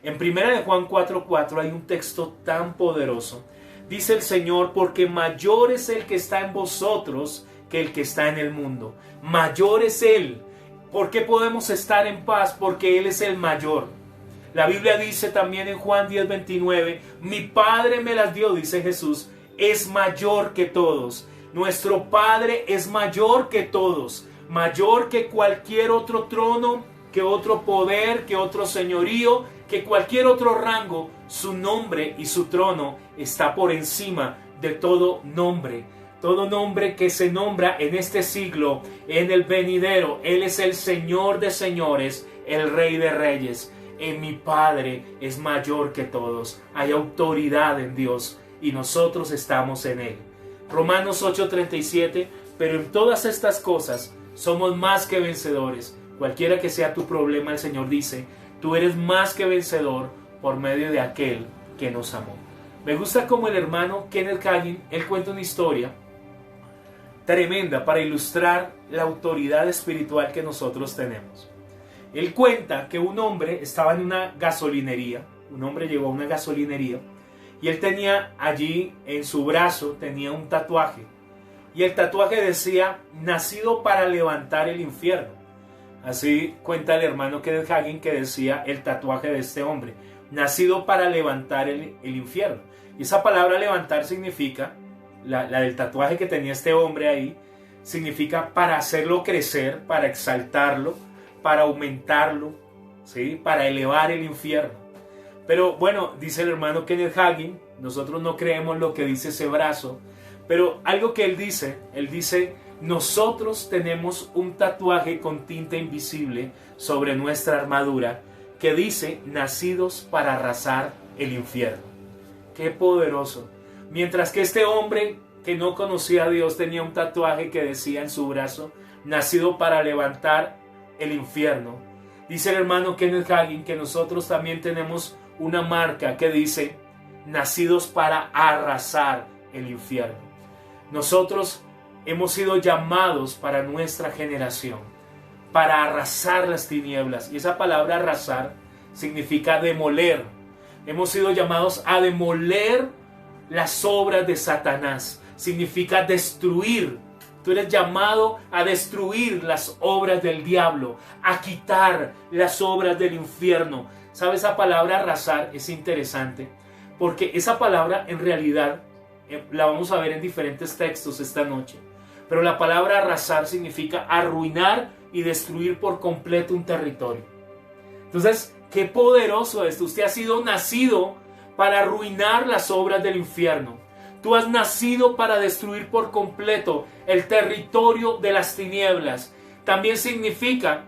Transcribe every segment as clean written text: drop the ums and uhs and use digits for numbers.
En 1 Juan 4:4 hay un texto tan poderoso. Dice el Señor, porque mayor es el que está en vosotros que el que está en el mundo. Mayor es Él. ¿Por qué podemos estar en paz? Porque Él es el mayor. La Biblia dice también en Juan 10:29, mi Padre me las dio, dice Jesús, es mayor que todos. Nuestro Padre es mayor que todos, mayor que cualquier otro trono, que otro poder, que otro señorío, que cualquier otro rango. Su nombre y su trono está por encima de todo nombre. Todo nombre que se nombra en este siglo, en el venidero. Él es el Señor de señores, el Rey de reyes. Mi Padre es mayor que todos. Hay autoridad en Dios y nosotros estamos en Él. Romanos 8:37, pero en todas estas cosas somos más que vencedores. Cualquiera que sea tu problema, el Señor dice, tú eres más que vencedor por medio de aquel que nos amó. Me gusta como el hermano Kenneth Hagin, él cuenta una historia tremenda para ilustrar la autoridad espiritual que nosotros tenemos. Él cuenta que un hombre estaba en una gasolinería, un hombre llegó a una gasolinería y él tenía allí en su brazo, tenía un tatuaje. Y el tatuaje decía, nacido para levantar el infierno. Así cuenta el hermano Kenneth Hagin que decía el tatuaje de este hombre, nacido para levantar el infierno. Y esa palabra levantar significa, la del tatuaje que tenía este hombre ahí, significa para hacerlo crecer, para exaltarlo, para aumentarlo, ¿sí? Para elevar el infierno. Pero bueno, dice el hermano Kenneth Hagin, nosotros no creemos lo que dice ese brazo, pero algo que él dice, nosotros tenemos un tatuaje con tinta invisible sobre nuestra armadura que dice, nacidos para arrasar el infierno. ¡Qué poderoso! Mientras que este hombre que no conocía a Dios tenía un tatuaje que decía en su brazo, nacido para levantar el infierno. Dice el hermano Kenneth Hagin que nosotros también tenemos una marca que dice nacidos para arrasar el infierno. Nosotros hemos sido llamados para nuestra generación, para arrasar las tinieblas. Y esa palabra arrasar significa demoler. Hemos sido llamados a demoler las obras de Satanás. Significa destruir. Tú eres llamado a destruir las obras del diablo, a quitar las obras del infierno. ¿Sabes? Esa palabra arrasar es interesante, porque esa palabra en realidad la vamos a ver en diferentes textos esta noche. Pero la palabra arrasar significa arruinar y destruir por completo un territorio. Entonces, qué poderoso esto. Usted ha sido nacido para arruinar las obras del infierno. Tú has nacido para destruir por completo el territorio de las tinieblas. También significa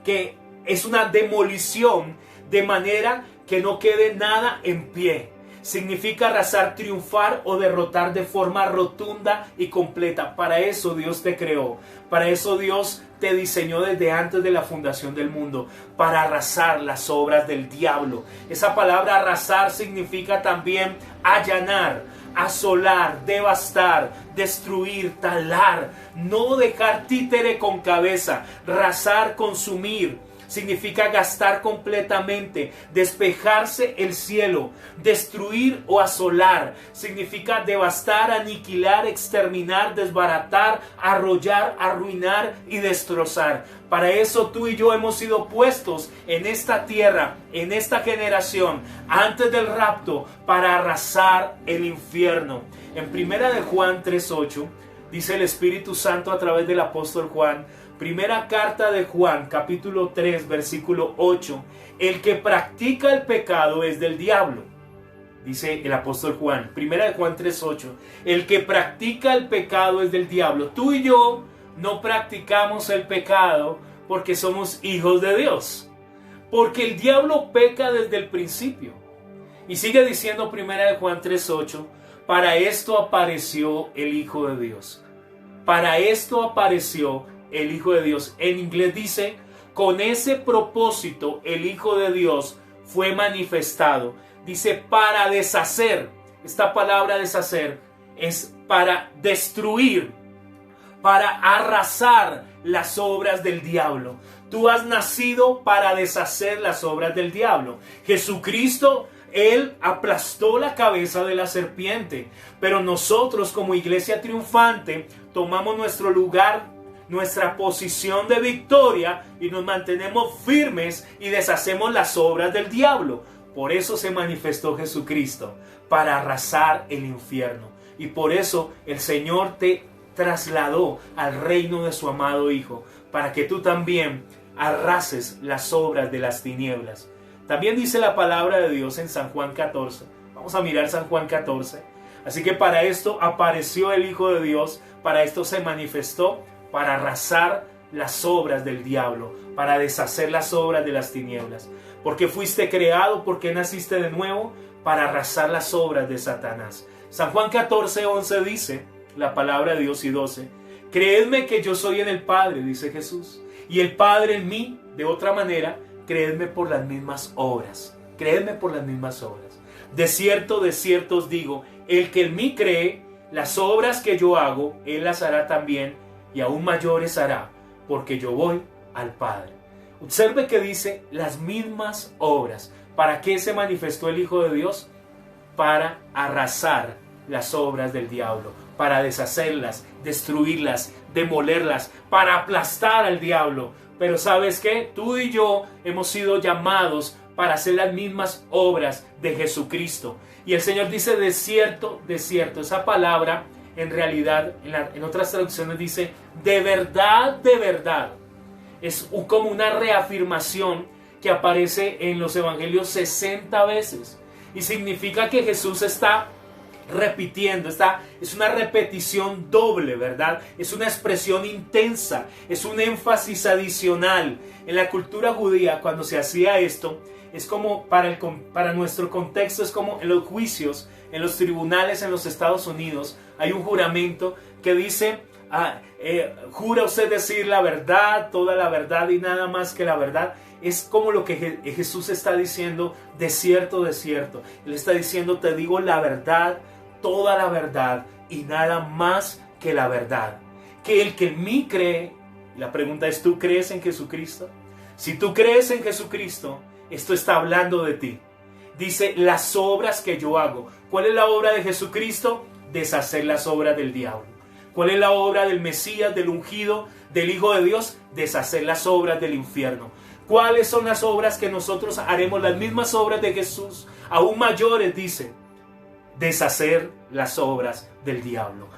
que es una demolición de manera que no quede nada en pie. Significa arrasar, triunfar o derrotar de forma rotunda y completa. Para eso Dios te creó. Para eso Dios te diseñó desde antes de la fundación del mundo. Para arrasar las obras del diablo. Esa palabra arrasar significa también allanar, asolar, devastar, destruir, talar, no dejar títere con cabeza, rasar, consumir. Significa gastar completamente, despejarse el cielo, destruir o asolar. Significa devastar, aniquilar, exterminar, desbaratar, arrollar, arruinar y destrozar. Para eso tú y yo hemos sido puestos en esta tierra, en esta generación, antes del rapto, para arrasar el infierno. En 1 Juan 3:8 dice el Espíritu Santo a través del apóstol Juan, primera carta de Juan, capítulo 3, versículo 8, el que practica el pecado es del diablo. Dice el apóstol Juan, primera de Juan 3:8, el que practica el pecado es del diablo. Tú y yo no practicamos el pecado porque somos hijos de Dios. Porque el diablo peca desde el principio. Y sigue diciendo primera de Juan 3:8, para esto apareció el Hijo de Dios. Para esto apareció el Hijo de Dios. En inglés dice, con ese propósito el Hijo de Dios fue manifestado. Dice, para deshacer. Esta palabra deshacer es para destruir, para arrasar las obras del diablo. Tú has nacido para deshacer las obras del diablo. Jesucristo, Él aplastó la cabeza de la serpiente. Pero nosotros como iglesia triunfante tomamos nuestro lugar, nuestra posición de victoria y nos mantenemos firmes y deshacemos las obras del diablo. Por eso se manifestó Jesucristo, para arrasar el infierno. Y por eso el Señor te trasladó al reino de su amado Hijo, para que tú también arrases las obras de las tinieblas. También dice la palabra de Dios en San Juan 14. Vamos a mirar San Juan 14. Así que para esto apareció el Hijo de Dios, para esto se manifestó, para arrasar las obras del diablo, para deshacer las obras de las tinieblas. Porque fuiste creado, porque naciste de nuevo, para arrasar las obras de Satanás. San Juan 14, 11 dice, la palabra de Dios y 12, creedme que yo soy en el Padre, dice Jesús, y el Padre en mí. De otra manera, creedme por las mismas obras. Creedme por las mismas obras. De cierto os digo, el que en mí cree, las obras que yo hago, él las hará también, y aún mayores hará, porque yo voy al Padre. Observe que dice las mismas obras. ¿Para qué se manifestó el Hijo de Dios? Para arrasar las obras del diablo, para deshacerlas, destruirlas, demolerlas, para aplastar al diablo. Pero ¿sabes qué? Tú y yo hemos sido llamados para hacer las mismas obras de Jesucristo. Y el Señor dice de cierto. Esa palabra en realidad en otras traducciones dice de verdad. Es como una reafirmación que aparece en los evangelios 60 veces. Y significa que Jesús está repitiendo, es una repetición doble, ¿verdad? Es una expresión intensa, es un énfasis adicional. En la cultura judía, cuando se hacía esto, es como para nuestro contexto, es como en los juicios, en los tribunales en los Estados Unidos, hay un juramento que dice, jura usted decir la verdad, toda la verdad y nada más que la verdad. Es como lo que Jesús está diciendo, de cierto. Él está diciendo, te digo la verdad, toda la verdad y nada más que la verdad. Que el que en mí cree, la pregunta es, ¿tú crees en Jesucristo? Si tú crees en Jesucristo, esto está hablando de ti. Dice, las obras que yo hago. ¿Cuál es la obra de Jesucristo? Deshacer las obras del diablo. ¿Cuál es la obra del Mesías, del ungido, del Hijo de Dios? Deshacer las obras del infierno. ¿Cuáles son las obras que nosotros haremos? Las mismas obras de Jesús, aún mayores, dice. Deshacer las obras del diablo.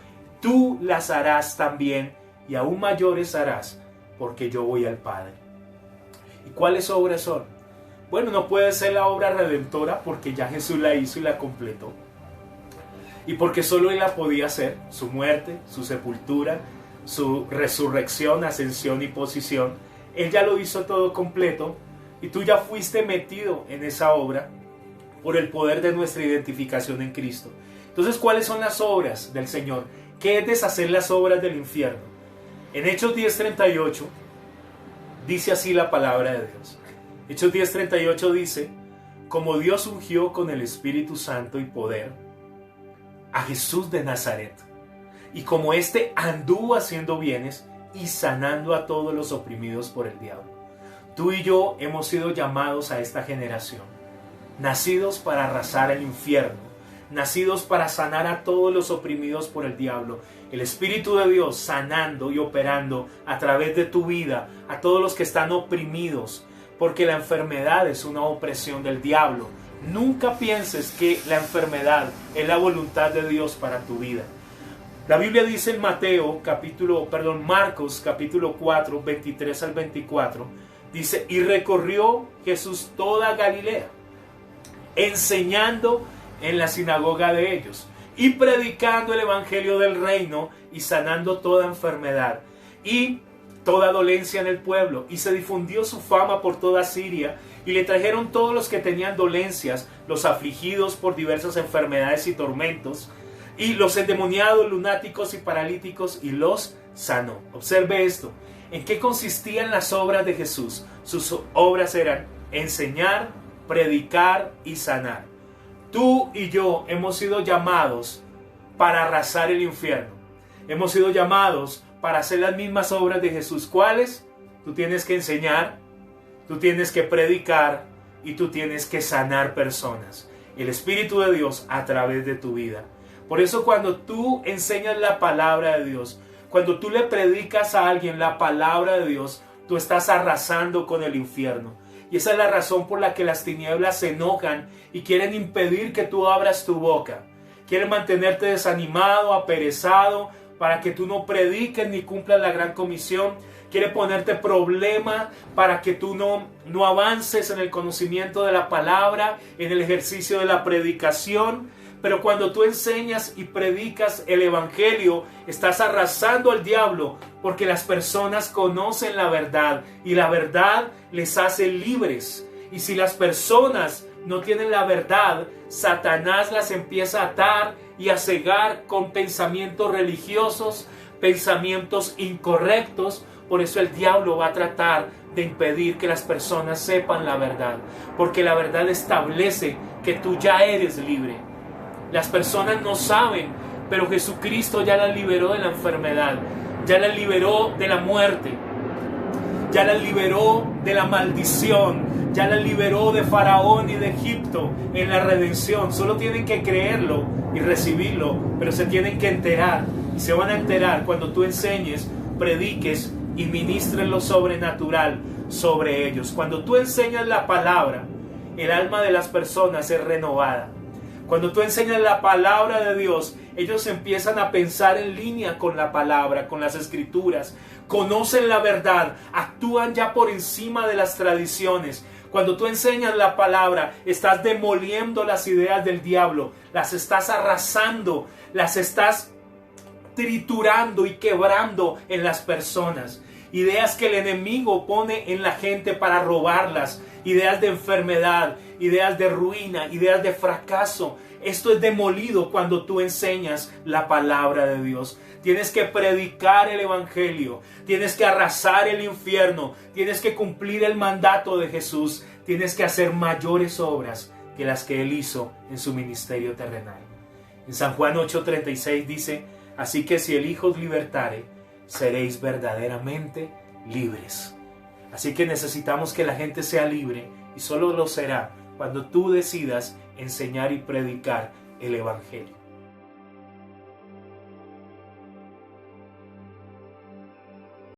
Tú las harás también y aún mayores harás, porque yo voy al Padre. ¿Y cuáles obras son? Bueno, no puede ser la obra redentora porque ya Jesús la hizo y la completó. Y porque solo Él la podía hacer, su muerte, su sepultura, su resurrección, ascensión y posición. Él ya lo hizo todo completo y tú ya fuiste metido en esa obra por el poder de nuestra identificación en Cristo. Entonces, ¿cuáles son las obras del Señor? ¿Qué es deshacer las obras del infierno? En Hechos 10:38 dice así la palabra de Dios. Hechos 10:38 dice, como Dios ungió con el Espíritu Santo y poder a Jesús de Nazaret, y como éste anduvo haciendo bienes y sanando a todos los oprimidos por el diablo. Tú y yo hemos sido llamados a esta generación, nacidos para arrasar el infierno, nacidos para sanar a todos los oprimidos por el diablo. El Espíritu de Dios sanando y operando a través de tu vida a todos los que están oprimidos, porque la enfermedad es una opresión del diablo. Nunca pienses que la enfermedad es la voluntad de Dios para tu vida. La Biblia dice en Marcos capítulo 4, 23 al 24, dice, y recorrió Jesús toda Galilea, enseñando en la sinagoga de ellos, y predicando el evangelio del reino, y sanando toda enfermedad, y toda dolencia en el pueblo, y se difundió su fama por toda Siria, y le trajeron todos los que tenían dolencias, los afligidos por diversas enfermedades y tormentos, y los endemoniados, lunáticos y paralíticos, y los sanó. Observe esto. ¿En qué consistían las obras de Jesús? Sus obras eran enseñar, predicar y sanar. Tú y yo hemos sido llamados para arrasar el infierno. Hemos sido llamados para hacer las mismas obras de Jesús. ¿Cuáles? Tú tienes que enseñar, tú tienes que predicar y tú tienes que sanar personas. El Espíritu de Dios a través de tu vida. Por eso cuando tú enseñas la palabra de Dios, cuando tú le predicas a alguien la palabra de Dios, tú estás arrasando con el infierno. Y esa es la razón por la que las tinieblas se enojan y quieren impedir que tú abras tu boca. Quieren mantenerte desanimado, aperezado, para que tú no prediques ni cumplas la gran comisión. Quiere ponerte problema para que tú no avances en el conocimiento de la palabra, en el ejercicio de la predicación. Pero cuando tú enseñas y predicas el evangelio, estás arrasando al diablo, porque las personas conocen la verdad y la verdad les hace libres. Y si las personas no tienen la verdad, Satanás las empieza a atar y a cegar con pensamientos religiosos, pensamientos incorrectos. Por eso el diablo va a tratar de impedir que las personas sepan la verdad, porque la verdad establece que tú ya eres libre. Las personas no saben, pero Jesucristo ya las liberó de la enfermedad, ya las liberó de la muerte, ya las liberó de la maldición, ya las liberó de Faraón y de Egipto en la redención. Solo tienen que creerlo y recibirlo, pero se tienen que enterar. Y se van a enterar cuando tú enseñes, prediques y ministres lo sobrenatural sobre ellos. Cuando tú enseñas la palabra, el alma de las personas es renovada. Cuando tú enseñas la palabra de Dios, ellos empiezan a pensar en línea con la palabra, con las escrituras. Conocen la verdad, actúan ya por encima de las tradiciones. Cuando tú enseñas la palabra, estás demoliendo las ideas del diablo, las estás arrasando, las estás triturando y quebrando en las personas. Ideas que el enemigo pone en la gente para robarlas, ideas de enfermedad, ideas de ruina, ideas de fracaso. Esto es demolido cuando tú enseñas la palabra de Dios. Tienes que predicar el evangelio, tienes que arrasar el infierno, tienes que cumplir el mandato de Jesús, tienes que hacer mayores obras que las que Él hizo en su ministerio terrenal. En San Juan 8:36 dice: así que si el Hijo os libertare, seréis verdaderamente libres. Así que necesitamos que la gente sea libre, y solo lo será cuando tú decidas enseñar y predicar el evangelio.